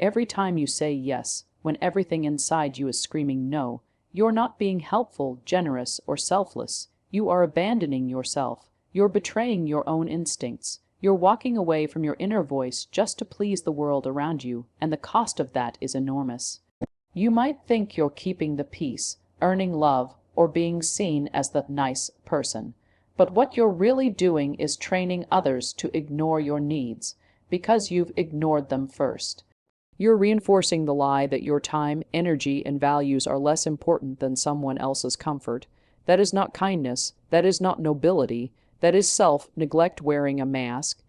Every time you say yes, when everything inside you is screaming no, you're not being helpful, generous, or selfless. You are abandoning yourself. You're betraying your own instincts. You're walking away from your inner voice just to please the world around you, and the cost of that is enormous. You might think you're keeping the peace, earning love, or being seen as the nice person. But what you're really doing is training others to ignore your needs, because you've ignored them first. You're reinforcing the lie that your time, energy, and values are less important than someone else's comfort. That is not kindness. That is not nobility. That is self-neglect wearing a mask.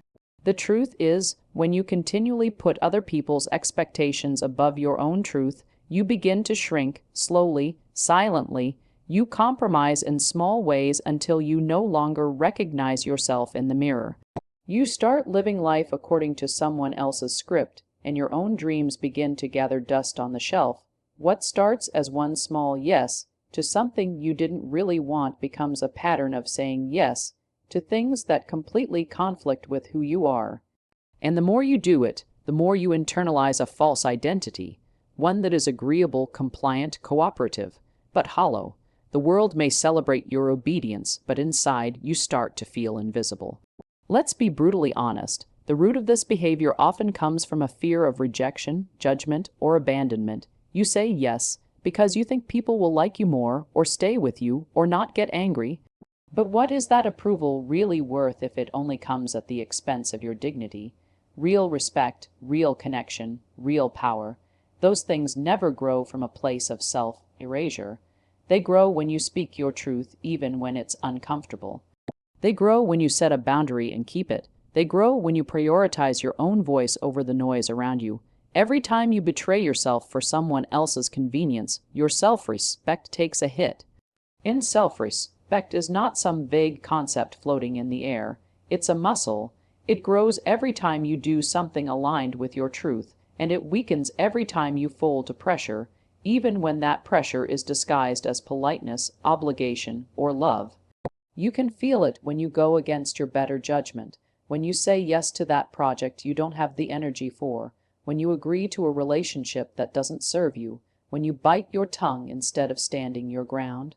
The truth is, when you continually put other people's expectations above your own truth, you begin to shrink, slowly, silently. You compromise in small ways until you no longer recognize yourself in the mirror. You start living life according to someone else's script, and your own dreams begin to gather dust on the shelf. What starts as one small yes to something you didn't really want becomes a pattern of saying yes to things that completely conflict with who you are. And the more you do it, the more you internalize a false identity, one that is agreeable, compliant, cooperative, but hollow. The world may celebrate your obedience, but inside you start to feel invisible. Let's be brutally honest. The root of this behavior often comes from a fear of rejection, judgment, or abandonment. You say yes because you think people will like you more, or stay with you, or not get angry. But what is that approval really worth if it only comes at the expense of your dignity? Real respect, real connection, real power. Those things never grow from a place of self-erasure. They grow when you speak your truth, even when it's uncomfortable. They grow when you set a boundary and keep it. They grow when you prioritize your own voice over the noise around you. Every time you betray yourself for someone else's convenience, your self-respect takes a hit. In self-respect is not some vague concept floating in the air. It's a muscle. It grows every time you do something aligned with your truth, and it weakens every time you fold to pressure, even when that pressure is disguised as politeness, obligation, or love. You can feel it when you go against your better judgment, when you say yes to that project you don't have the energy for, when you agree to a relationship that doesn't serve you, when you bite your tongue instead of standing your ground.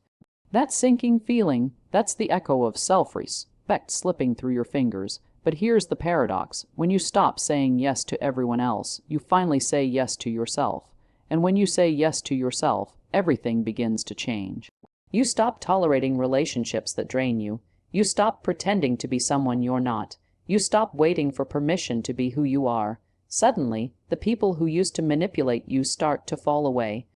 That sinking feeling, that's the echo of self-respect slipping through your fingers. But here's the paradox. When you stop saying yes to everyone else, you finally say yes to yourself. And when you say yes to yourself, everything begins to change. You stop tolerating relationships that drain you. You stop pretending to be someone you're not. You stop waiting for permission to be who you are. Suddenly, the people who used to manipulate you start to fall away.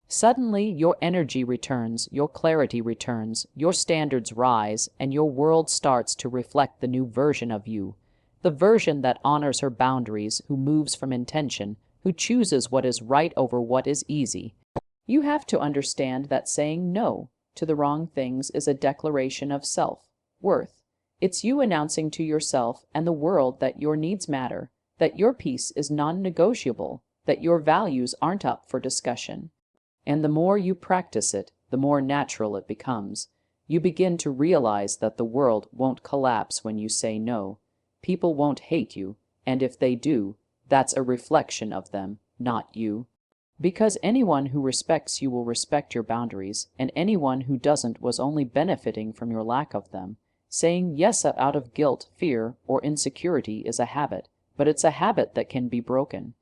Suddenly, your energy returns, your clarity returns, your standards rise, and your world starts to reflect the new version of you. The version that honors her boundaries, who moves from intention, who chooses what is right over what is easy. You have to understand that saying no to the wrong things is a declaration of self-worth. It's you announcing to yourself and the world that your needs matter, that your peace is non-negotiable, that your values aren't up for discussion. And the more you practice it, the more natural it becomes. You begin to realize that the world won't collapse when you say no. People won't hate you, and if they do, that's a reflection of them, not you. Because anyone who respects you will respect your boundaries, and anyone who doesn't was only benefiting from your lack of them. Saying yes out of guilt, fear, or insecurity is a habit, but it's a habit that can be broken.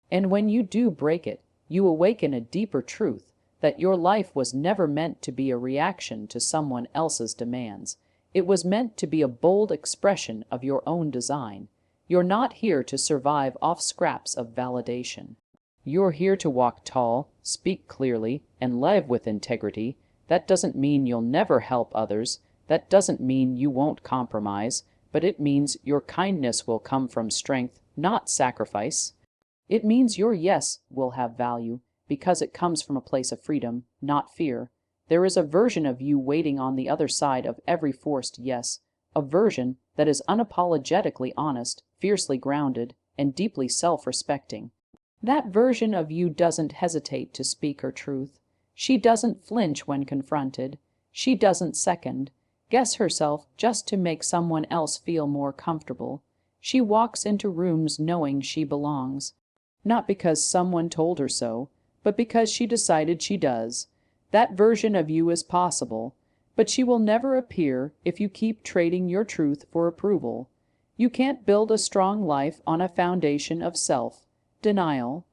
And when you do break it, you awaken a deeper truth, that your life was never meant to be a reaction to someone else's demands. It was meant to be a bold expression of your own design. You're not here to survive off scraps of validation. You're here to walk tall, speak clearly, and live with integrity. That doesn't mean you'll never help others. That doesn't mean you won't compromise, but it means your kindness will come from strength, not sacrifice. It means your yes will have value because it comes from a place of freedom, not fear. There is a version of you waiting on the other side of every forced yes, a version that is unapologetically honest, fiercely grounded, and deeply self-respecting. That version of you doesn't hesitate to speak her truth. She doesn't flinch when confronted. She doesn't second-guess herself just to make someone else feel more comfortable. She walks into rooms knowing she belongs. not because someone told her so, but because she decided she does. That version of you is possible, but she will never appear if you keep trading your truth for approval. You can't build a strong life on a foundation of self-denial.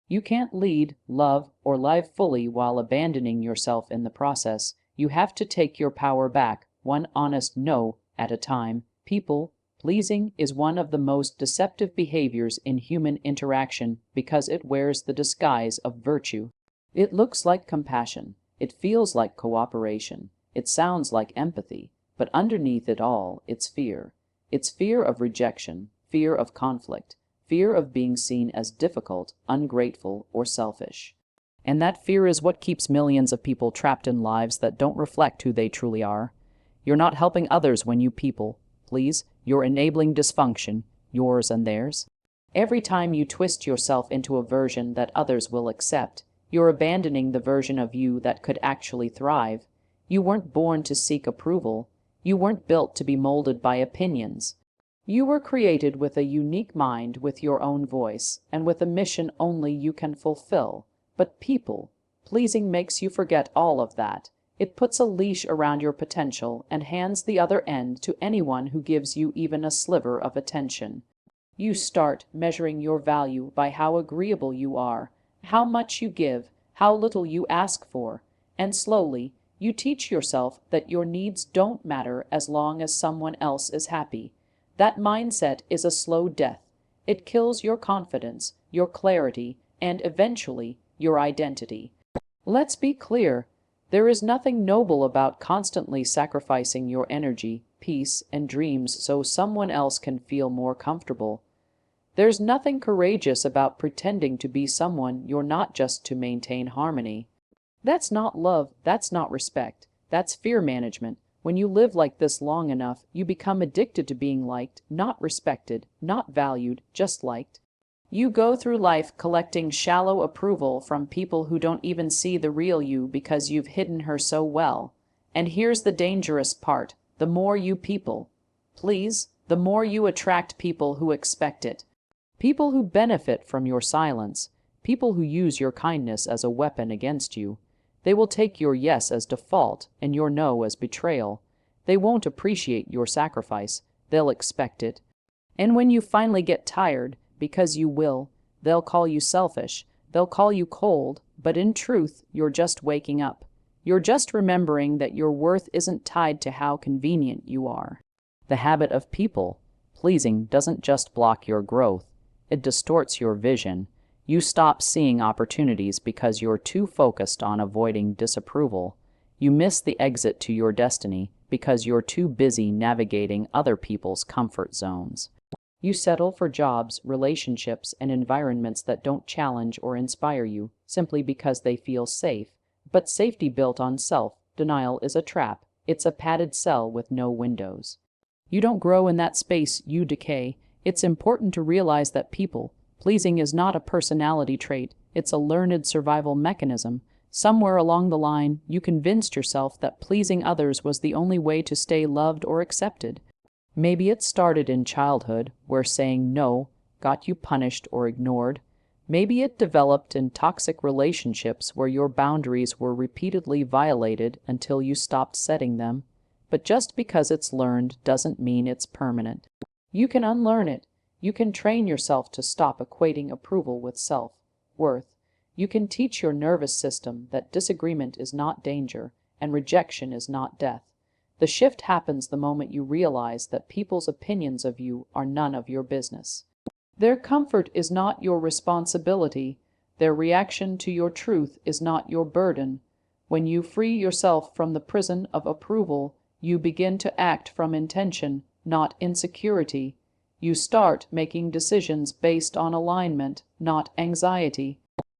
You can't lead, love, or live fully while abandoning yourself in the process. You have to take your power back, one honest no at a time. People pleasing is one of the most deceptive behaviors in human interaction because it wears the disguise of virtue. It looks like compassion. It feels like cooperation. It sounds like empathy. But underneath it all, it's fear. It's fear of rejection, fear of conflict, fear of being seen as difficult, ungrateful, or selfish. And that fear is what keeps millions of people trapped in lives that don't reflect who they truly are. You're not helping others when you people please. You're enabling dysfunction, yours and theirs. Every time you twist yourself into a version that others will accept, you're abandoning the version of you that could actually thrive. You weren't born to seek approval. You weren't built to be molded by opinions. You were created with a unique mind, with your own voice, and with a mission only you can fulfill. But people pleasing makes you forget all of that. It puts a leash around your potential and hands the other end to anyone who gives you even a sliver of attention. You start measuring your value by how agreeable you are, how much you give, how little you ask for, and slowly you teach yourself that your needs don't matter as long as someone else is happy. That mindset is a slow death. It kills your confidence, your clarity, and eventually your identity. Let's be clear. There is nothing noble about constantly sacrificing your energy, peace, and dreams so someone else can feel more comfortable. There's nothing courageous about pretending to be someone you're not just to maintain harmony. That's not love, that's not respect, that's fear management. When you live like this long enough, you become addicted to being liked, not respected, not valued, just liked. You go through life collecting shallow approval from people who don't even see the real you because you've hidden her so well. And here's the dangerous part. The more you people please, the more you attract people who expect it. People who benefit from your silence. People who use your kindness as a weapon against you. They will take your yes as default and your no as betrayal. They won't appreciate your sacrifice. They'll expect it. And when you finally get tired, because you will, they'll call you selfish. They'll call you cold, but in truth, you're just waking up. You're just remembering that your worth isn't tied to how convenient you are. The habit of people pleasing doesn't just block your growth. It distorts your vision. You stop seeing opportunities because you're too focused on avoiding disapproval. You miss the exit to your destiny because you're too busy navigating other people's comfort zones. You settle for jobs, relationships, and environments that don't challenge or inspire you simply because they feel safe. But safety built on self-denial is a trap. It's a padded cell with no windows. You don't grow in that space, you decay. It's important to realize that people pleasing is not a personality trait, it's a learned survival mechanism. Somewhere along the line, you convinced yourself that pleasing others was the only way to stay loved or accepted. Maybe it started in childhood, where saying no got you punished or ignored. Maybe it developed in toxic relationships where your boundaries were repeatedly violated until you stopped setting them. But just because it's learned doesn't mean it's permanent. You can unlearn it. You can train yourself to stop equating approval with self-worth. You can teach your nervous system that disagreement is not danger and rejection is not death. The shift happens the moment you realize that people's opinions of you are none of your business. Their comfort is not your responsibility. Their reaction to your truth is not your burden. When you free yourself from the prison of approval, you begin to act from intention, not insecurity. You start making decisions based on alignment, not anxiety.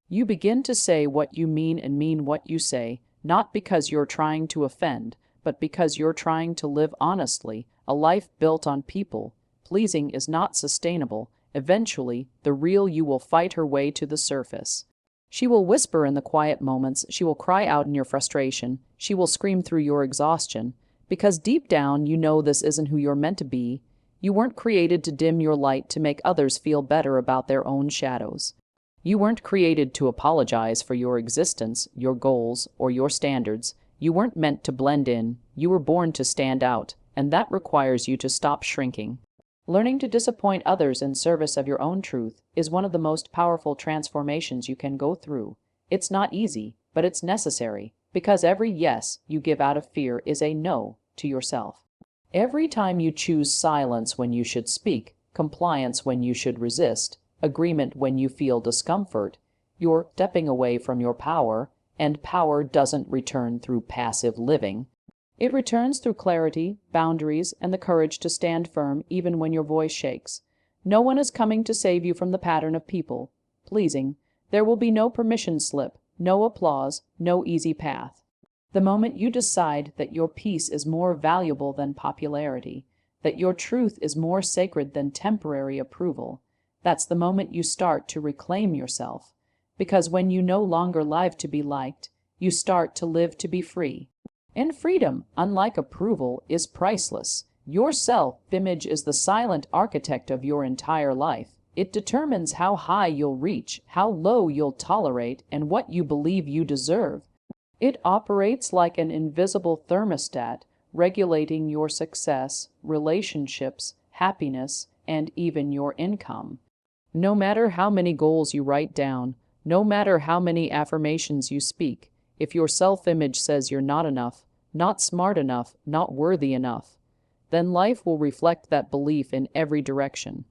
You begin to say what you mean and mean what you say, not because you're trying to offend, but because you're trying to live honestly. A life built on people pleasing is not sustainable. Eventually, the real you will fight her way to the surface. She will whisper in the quiet moments. She will cry out in your frustration. She will scream through your exhaustion. Because deep down, you know this isn't who you're meant to be. You weren't created to dim your light to make others feel better about their own shadows. You weren't created to apologize for your existence, your goals, or your standards. You weren't meant to blend in. You were born to stand out, and that requires you to stop shrinking. Learning to disappoint others in service of your own truth is one of the most powerful transformations you can go through. It's not easy, but it's necessary, because every yes you give out of fear is a no to yourself. Every time you choose silence when you should speak, compliance when you should resist, agreement when you feel discomfort, you're stepping away from your power, and power doesn't return through passive living. It returns through clarity, boundaries, and the courage to stand firm even when your voice shakes. No one is coming to save you from the pattern of people pleasing. There will be no permission slip, no applause, no easy path. The moment you decide that your peace is more valuable than popularity, that your truth is more sacred than temporary approval, that's the moment you start to reclaim yourself. Because when you no longer live to be liked, you start to live to be free. And freedom, unlike approval, is priceless. Your self-image is the silent architect of your entire life. It determines how high you'll reach, how low you'll tolerate, and what you believe you deserve. It operates like an invisible thermostat, regulating your success, relationships, happiness, and even your income. No matter how many goals you write down, no matter how many affirmations you speak, if your self-image says you're not enough, not smart enough, not worthy enough, then life will reflect that belief in every direction.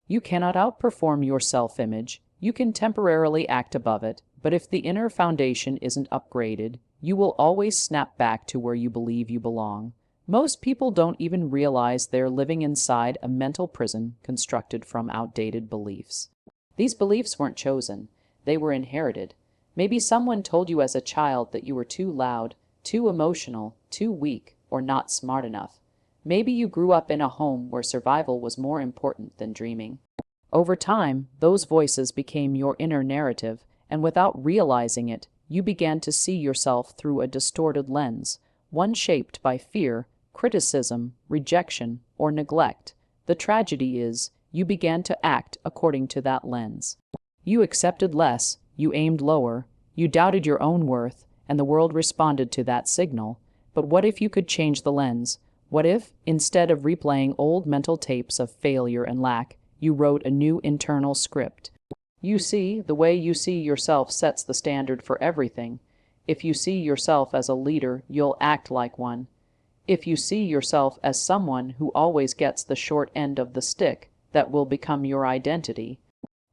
You cannot outperform your self-image. You can temporarily act above it, but if the inner foundation isn't upgraded, you will always snap back to where you believe you belong. Most people don't even realize they're living inside a mental prison constructed from outdated beliefs. These beliefs weren't chosen. They were inherited. Maybe someone told you as a child that you were too loud, too emotional, too weak, or not smart enough. Maybe you grew up in a home where survival was more important than dreaming. Over time, those voices became your inner narrative, and without realizing it, you began to see yourself through a distorted lens, one shaped by fear, criticism, rejection, or neglect. The tragedy is, you began to act according to that lens. You accepted less, you aimed lower, you doubted your own worth, and the world responded to that signal. But what if you could change the lens? What if, instead of replaying old mental tapes of failure and lack, you wrote a new internal script? You see, the way you see yourself sets the standard for everything. If you see yourself as a leader, you'll act like one. If you see yourself as someone who always gets the short end of the stick, that will become your identity.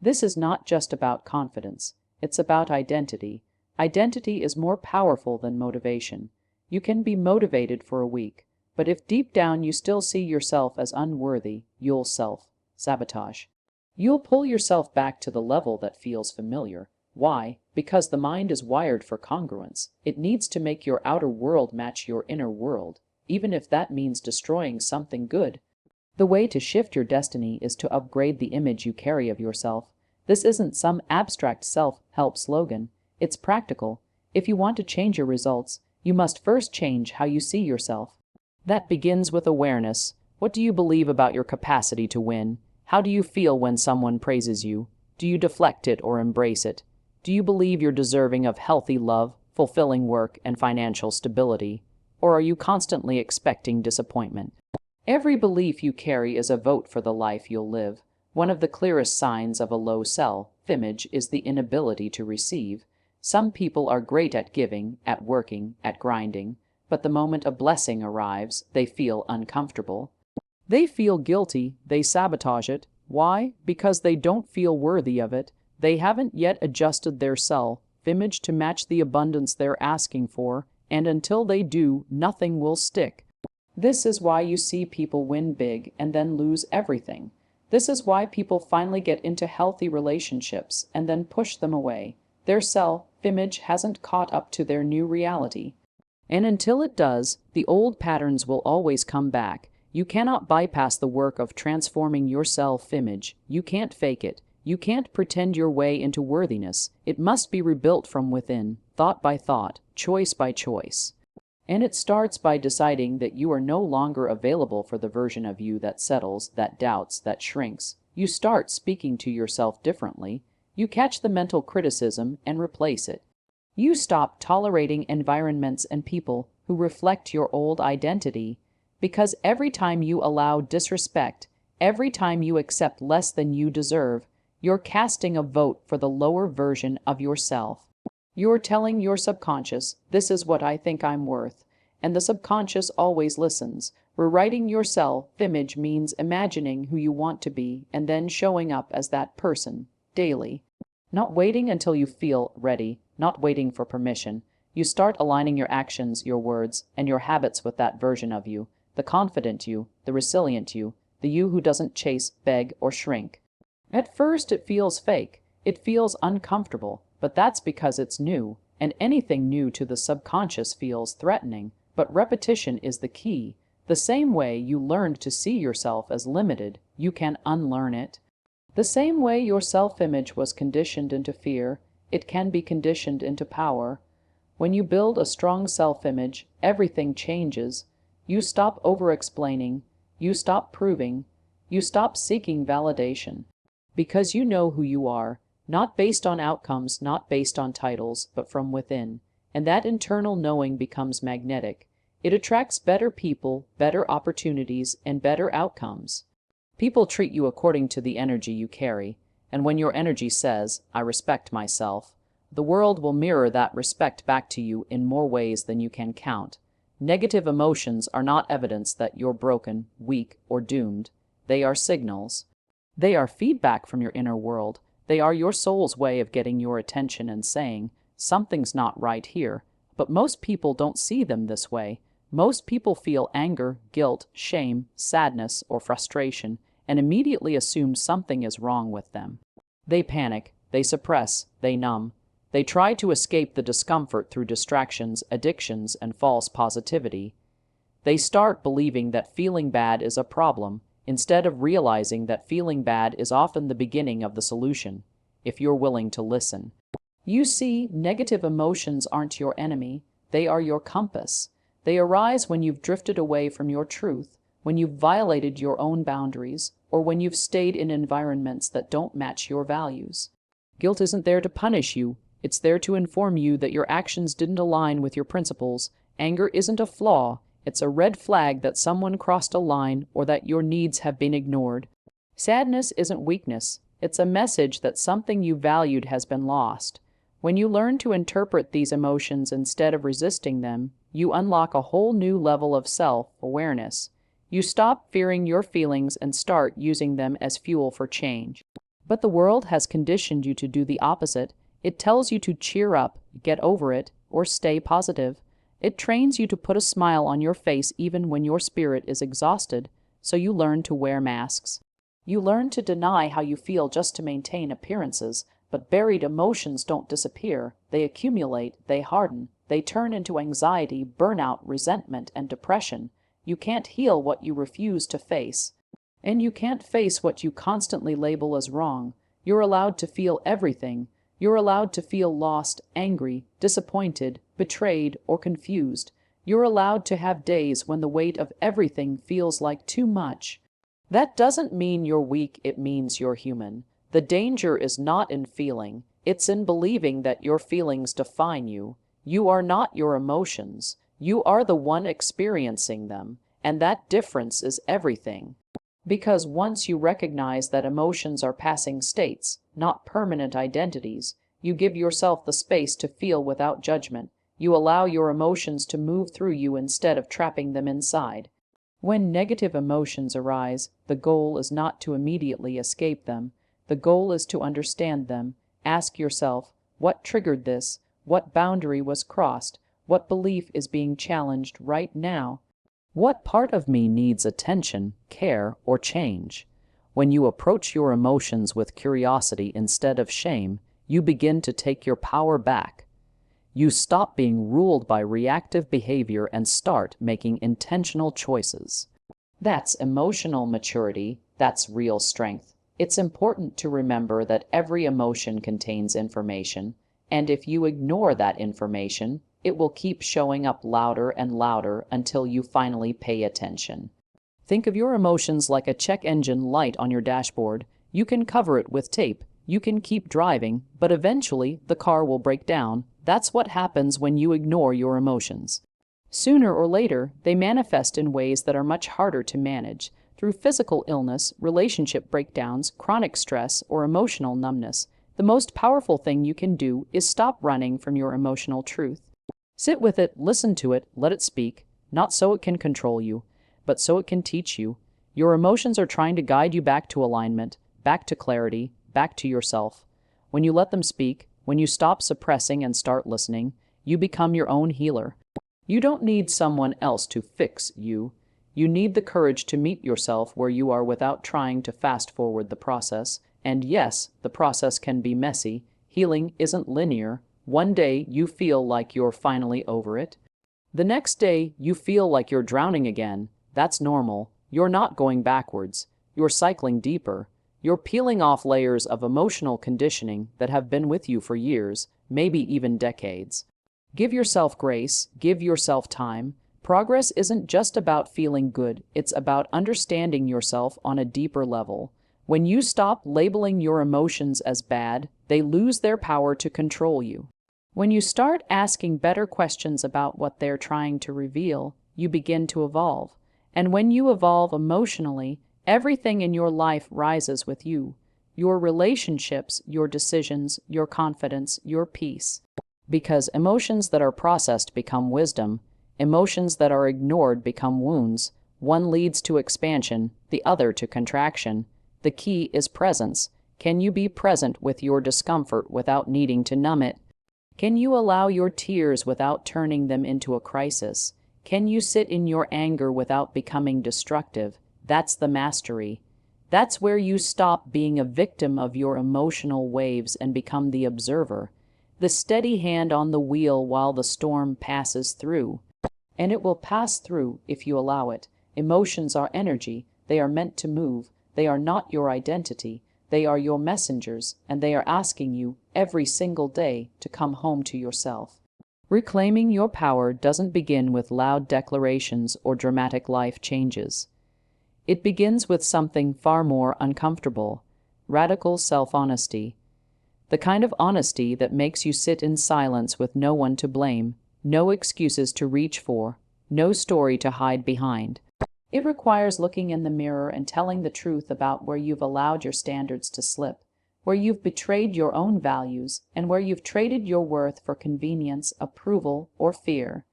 This is not just about confidence. It's about identity. Identity is more powerful than motivation. You can be motivated for a week, but if deep down you still see yourself as unworthy, you'll self-sabotage. You'll pull yourself back to the level that feels familiar. Why? Because the mind is wired for congruence. It needs to make your outer world match your inner world, even if that means destroying something good. The way to shift your destiny is to upgrade the image you carry of yourself. This isn't some abstract self-help slogan. It's practical. If you want to change your results, you must first change how you see yourself. That begins with awareness. What do you believe about your capacity to win? How do you feel when someone praises you? Do you deflect it or embrace it? Do you believe you're deserving of healthy love, fulfilling work, and financial stability? Or are you constantly expecting disappointment? Every belief you carry is a vote for the life you'll live. One of the clearest signs of a low self-image is the inability to receive. Some people are great at giving, at working, at grinding, but the moment a blessing arrives, they feel uncomfortable. They feel guilty, they sabotage it. Why? Because they don't feel worthy of it. They haven't yet adjusted their self-image to match the abundance they're asking for, and until they do, nothing will stick. This is why you see people win big and then lose everything. This is why people finally get into healthy relationships and then push them away. Their self-image hasn't caught up to their new reality. And until it does, the old patterns will always come back. You cannot bypass the work of transforming your self-image. You can't fake it. You can't pretend your way into worthiness. It must be rebuilt from within, thought by thought, choice by choice. And it starts by deciding that you are no longer available for the version of you that settles, that doubts, that shrinks. You start speaking to yourself differently. You catch the mental criticism and replace it. You stop tolerating environments and people who reflect your old identity, because every time you allow disrespect, every time you accept less than you deserve, you're casting a vote for the lower version of yourself. You're telling your subconscious, this is what I think I'm worth, and the subconscious always listens. Rewriting your self-image means imagining who you want to be and then showing up as that person, daily. Not waiting until you feel ready, not waiting for permission. You start aligning your actions, your words, and your habits with that version of you, the confident you, the resilient you, the you who doesn't chase, beg, or shrink. At first it feels fake, it feels uncomfortable, but that's because it's new, and anything new to the subconscious feels threatening. But repetition is the key. The same way you learned to see yourself as limited, you can unlearn it. The same way your self-image was conditioned into fear, it can be conditioned into power. When you build a strong self-image, everything changes. You stop over-explaining, you stop proving, you stop seeking validation. Because you know who you are, not based on outcomes, not based on titles, but from within. And that internal knowing becomes magnetic. It attracts better people, better opportunities, and better outcomes. People treat you according to the energy you carry, and when your energy says, I respect myself, the world will mirror that respect back to you in more ways than you can count. Negative emotions are not evidence that you're broken, weak, or doomed. They are signals. They are feedback from your inner world. They are your soul's way of getting your attention and saying, something's not right here. But most people don't see them this way. Most people feel anger, guilt, shame, sadness, or frustration, and immediately assume something is wrong with them. They panic, they suppress, they numb. They try to escape the discomfort through distractions, addictions, and false positivity. They start believing that feeling bad is a problem, instead of realizing that feeling bad is often the beginning of the solution, if you're willing to listen. You see, negative emotions aren't your enemy, they are your compass. They arise when you've drifted away from your truth, when you've violated your own boundaries, or when you've stayed in environments that don't match your values. Guilt isn't there to punish you, it's there to inform you that your actions didn't align with your principles. Anger isn't a flaw, it's a red flag that someone crossed a line or that your needs have been ignored. Sadness isn't weakness, it's a message that something you valued has been lost. When you learn to interpret these emotions instead of resisting them, you unlock a whole new level of self-awareness. You stop fearing your feelings and start using them as fuel for change. But the world has conditioned you to do the opposite. It tells you to cheer up, get over it, or stay positive. It trains you to put a smile on your face even when your spirit is exhausted, so you learn to wear masks. You learn to deny how you feel just to maintain appearances, but buried emotions don't disappear. They accumulate, they harden, they turn into anxiety, burnout, resentment, and depression. You can't heal what you refuse to face. And you can't face what you constantly label as wrong. You're allowed to feel everything. You're allowed to feel lost, angry, disappointed, betrayed, or confused. You're allowed to have days when the weight of everything feels like too much. That doesn't mean you're weak, it means you're human. The danger is not in feeling, it's in believing that your feelings define you. You are not your emotions. You are the one experiencing them, and that difference is everything. Because once you recognize that emotions are passing states, not permanent identities, you give yourself the space to feel without judgment. You allow your emotions to move through you instead of trapping them inside. When negative emotions arise, the goal is not to immediately escape them. The goal is to understand them. Ask yourself, what triggered this? What boundary was crossed? What belief is being challenged right now? What part of me needs attention, care, or change? When you approach your emotions with curiosity instead of shame, you begin to take your power back. You stop being ruled by reactive behavior and start making intentional choices. That's emotional maturity. That's real strength. It's important to remember that every emotion contains information, and if you ignore that information, it will keep showing up louder and louder until you finally pay attention. Think of your emotions like a check engine light on your dashboard. You can cover it with tape. You can keep driving, but eventually the car will break down. That's what happens when you ignore your emotions. Sooner or later, they manifest in ways that are much harder to manage, through physical illness, relationship breakdowns, chronic stress, or emotional numbness. The most powerful thing you can do is stop running from your emotional truth. Sit with it, listen to it, let it speak, not so it can control you, but so it can teach you. Your emotions are trying to guide you back to alignment, back to clarity, back to yourself. When you let them speak, when you stop suppressing and start listening, you become your own healer. You don't need someone else to fix you. You need the courage to meet yourself where you are without trying to fast forward the process. And yes, the process can be messy. Healing isn't linear. One day you feel like you're finally over it. The next day you feel like you're drowning again. That's normal. You're not going backwards. You're cycling deeper. You're peeling off layers of emotional conditioning that have been with you for years, maybe even decades. Give yourself grace, give yourself time. Progress isn't just about feeling good, it's about understanding yourself on a deeper level. When you stop labeling your emotions as bad, they lose their power to control you. When you start asking better questions about what they're trying to reveal, you begin to evolve. And when you evolve emotionally, everything in your life rises with you. Your relationships, your decisions, your confidence, your peace. Because emotions that are processed become wisdom, emotions that are ignored become wounds. One leads to expansion, the other to contraction. The key is presence. Can you be present with your discomfort without needing to numb it? Can you allow your tears without turning them into a crisis? Can you sit in your anger without becoming destructive? That's the mastery. That's where you stop being a victim of your emotional waves and become the observer, the steady hand on the wheel while the storm passes through. And it will pass through if you allow it. Emotions are energy. They are meant to move. They are not your identity. They are your messengers, and they are asking you every single day to come home to yourself. Reclaiming your power doesn't begin with loud declarations or dramatic life changes. It begins with something far more uncomfortable: radical self-honesty. The kind of honesty that makes you sit in silence with no one to blame, no excuses to reach for, no story to hide behind. It requires looking in the mirror and telling the truth about where you've allowed your standards to slip, where you've betrayed your own values, and where you've traded your worth for convenience, approval, or fear.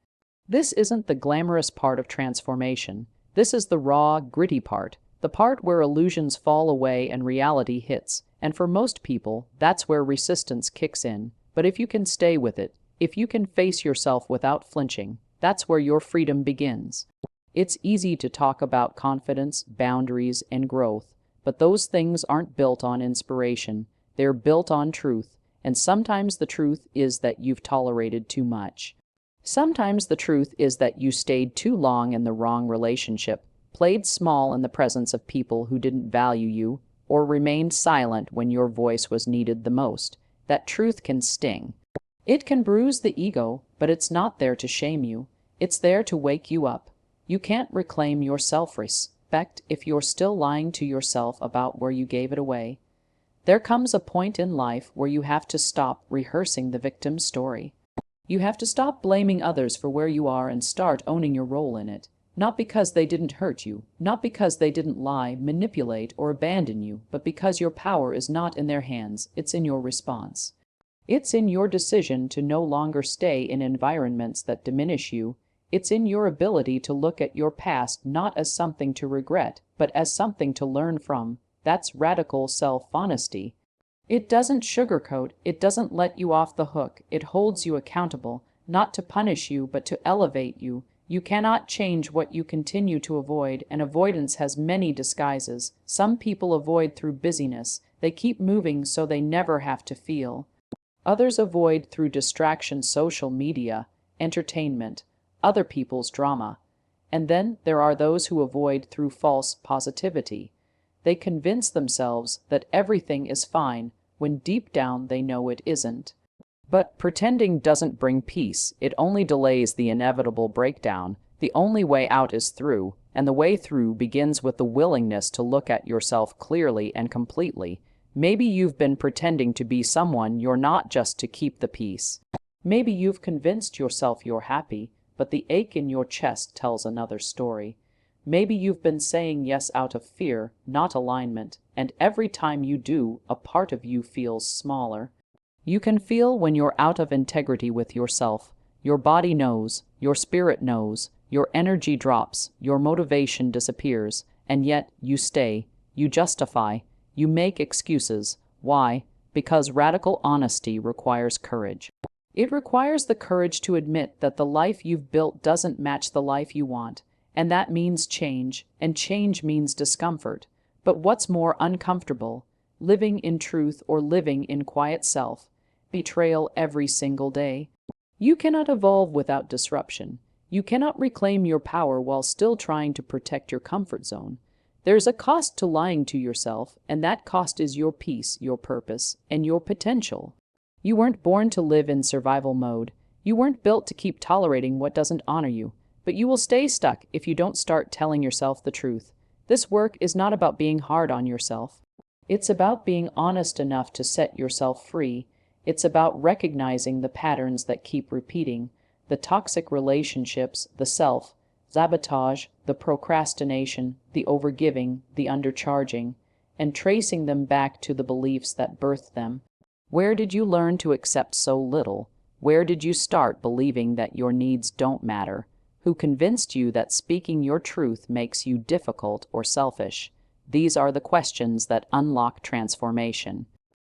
This isn't the glamorous part of transformation. This is the raw, gritty part, the part where illusions fall away and reality hits. And for most people, that's where resistance kicks in. But if you can stay with it, if you can face yourself without flinching, that's where your freedom begins. It's easy to talk about confidence, boundaries, and growth, but those things aren't built on inspiration. They're built on truth, and sometimes the truth is that you've tolerated too much. Sometimes the truth is that you stayed too long in the wrong relationship, played small in the presence of people who didn't value you, or remained silent when your voice was needed the most. That truth can sting. It can bruise the ego, but it's not there to shame you. It's there to wake you up. You can't reclaim your self-respect if you're still lying to yourself about where you gave it away. There comes a point in life where you have to stop rehearsing the victim story. You have to stop blaming others for where you are and start owning your role in it. Not because they didn't hurt you, not because they didn't lie, manipulate, or abandon you, but because your power is not in their hands, it's in your response. It's in your decision to no longer stay in environments that diminish you. It's in your ability to look at your past not as something to regret, but as something to learn from. That's radical self-honesty. It doesn't sugarcoat, it doesn't let you off the hook, it holds you accountable, not to punish you, but to elevate you. You cannot change what you continue to avoid, and avoidance has many disguises. Some people avoid through busyness. They keep moving so they never have to feel. Others avoid through distraction, social media, entertainment, other people's drama. And then there are those who avoid through false positivity. They convince themselves that everything is fine when deep down they know it isn't. But pretending doesn't bring peace, it only delays the inevitable breakdown. The only way out is through, and the way through begins with the willingness to look at yourself clearly and completely. Maybe you've been pretending to be someone you're not just to keep the peace. Maybe you've convinced yourself you're happy, but the ache in your chest tells another story. Maybe you've been saying yes out of fear, not alignment, and every time you do, a part of you feels smaller. You can feel when you're out of integrity with yourself. Your body knows, your spirit knows, your energy drops, your motivation disappears, and yet you stay, you justify, you make excuses. Why? Because radical honesty requires courage. It requires the courage to admit that the life you've built doesn't match the life you want, and that means change, and change means discomfort. But what's more uncomfortable, living in truth or living in quiet self-betrayal every single day? You cannot evolve without disruption. You cannot reclaim your power while still trying to protect your comfort zone. There's a cost to lying to yourself, and that cost is your peace, your purpose, and your potential. You weren't born to live in survival mode. You weren't built to keep tolerating what doesn't honor you. But you will stay stuck if you don't start telling yourself the truth. This work is not about being hard on yourself. It's about being honest enough to set yourself free. It's about recognizing the patterns that keep repeating, the toxic relationships, the self-sabotage, the procrastination, the overgiving, the undercharging, and tracing them back to the beliefs that birthed them. Where did you learn to accept so little? Where did you start believing that your needs don't matter? Who convinced you that speaking your truth makes you difficult or selfish? These are the questions that unlock transformation.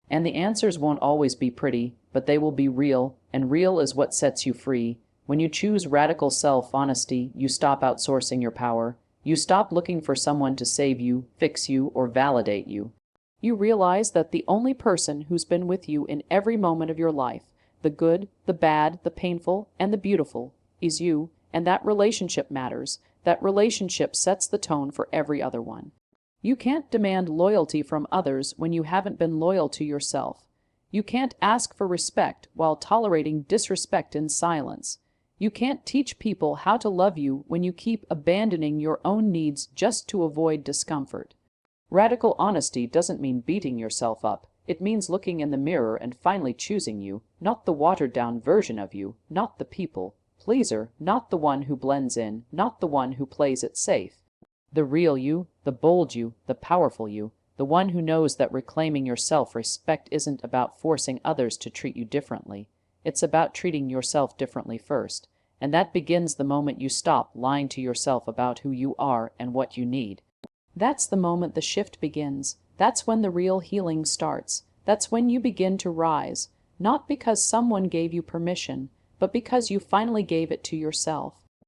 And the answers won't always be pretty, but they will be real, and real is what sets you free. When you choose radical self-honesty, you stop outsourcing your power. You stop looking for someone to save you, fix you, or validate you. You realize that the only person who's been with you in every moment of your life, the good, the bad, the painful, and the beautiful, is you, and that relationship matters. That relationship sets the tone for every other one. You can't demand loyalty from others when you haven't been loyal to yourself. You can't ask for respect while tolerating disrespect in silence. You can't teach people how to love you when you keep abandoning your own needs just to avoid discomfort. Radical honesty doesn't mean beating yourself up. It means looking in the mirror and finally choosing you, not the watered-down version of you, not the people pleaser, not the one who blends in, not the one who plays it safe. The real you, the bold you, the powerful you, the one who knows that reclaiming your self-respect isn't about forcing others to treat you differently. It's about treating yourself differently first, and that begins the moment you stop lying to yourself about who you are and what you need. That's the moment the shift begins. That's when the real healing starts. That's when you begin to rise, not because someone gave you permission, but because you finally gave it to yourself.